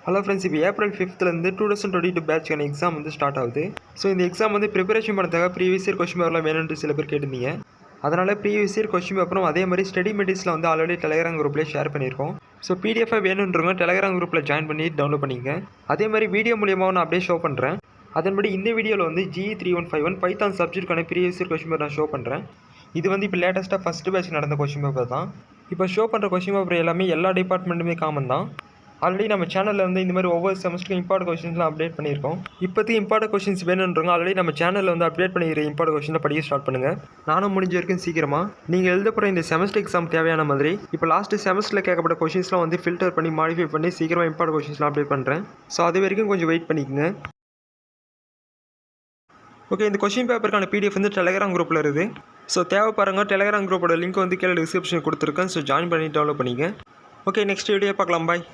Hello friends, இப்போ April 5th 2022 பேட்ச்க்கான exam வந்து start ஆகுது. ஸோ இந்த எக்ஸாம் வந்து ப்ரிப்பரேஷன் பண்ணுறதுக்காக ப்ரீவியஸ் இயர் கொஸ்டின் பேப்பர்லாம் வேணும்னு சில பேர் கேட்டிருந்தீங்க. அதனால் ப்ரீவியஸ் இயர் கொஸ்டின் பேப்பரும் அதே மாதிரி ஸ்டடி மெட்டீரியல்ஸில் வந்து ஆல்ரெடி டெலகிராம் குரூப்லேயே ஷேர் பண்ணியிருக்கோம். ஸோ பிடிஎஃபாக வேணுன்றவங்க டெலகிராம் குரூப்பில் ஜாயின் பண்ணி டவுன்லோட் பண்ணிங்க. அதே மாதிரி வீடியோ மூலியமாக நான் அப்படியே ஷோ பண்ணுறேன். அதன்படி இந்த வீடியோவில் வந்து GE3151 Phython சப்ஜெக்ட்டுக்கான ப்ரீவியஸ் இயர் கொஸ்டின் பேப்பர் நான் ஷோ பண்ணுறேன். இது வந்து இப்போ லேட்டஸ்ட்டாக ஃபஸ்ட்டு பேட்ச் நடந்த கொஸ்டின் பேப்பர் தான். இப்போ ஷோ பண்ணுற கொஸ்டின் பேப்பர் எல்லாமே எல்லா டிபார்ட்மெண்ட்டுமே காமன் தான். ஆல்ரெடி நம்ம சேனலில் வந்து இந்த மாதிரி ஒவ்வொரு செமஸ்டருக்கு இம்பார்ட்டன்ட் கொஸ்டின்ஸ்லாம் அப்டேட் பண்ணியிருக்கோம். இப்போதைக்கு இம்பார்ட்டன்ட் கொஸ்டின்ஸ் வேணுன்றவங்க ஆல்ரெடி நம்ம சேனலில் வந்து அப்டேட் பண்ணிக்கிற இம்பார்ட்டன்ட் கொஸ்டினை படிக்க ஸ்டார்ட் பண்ணுங்கள். நானும் முடிஞ்ச வரைக்கும் சீக்கிரமாக நீங்கள் எழுத போகிற இந்த செமஸ்டர் எக்ஸாம் தேவையான மாதிரி இப்போ லாஸ்ட்டு செமஸ்டரில் கேட்கப்பட்ட கொஸ்டின்ஸ்லாம் வந்து ஃபில்டர் பண்ணி மாடிஃபை பண்ணி சீக்கிரமாக இம்பார்ட்டன்ட் கொஸ்டின்ஸ்லாம் அப்டேட் பண்ணுறேன். ஸோ அது வரைக்கும் கொஞ்சம் வெயிட் பண்ணிக்கோங்க. ஓகே, இந்த கொஸ்டின் பேப்பருக்கான பிடிஎஃப் வந்து டெலகிராம் குரூப்பில் இருக்குது. ஸோ தேவைப்படுறவங்க டெலகிராம் குரூப்போட லிங்க் வந்து கீழே டிஸ்கிரிப்ஷன் கொடுத்துருக்கேன். ஸோ ஜாயின் பண்ணி டெவலப் பண்ணிங்க. ஓகே, நெக்ஸ்ட் வீடியோ பார்க்கலாம். பாய்.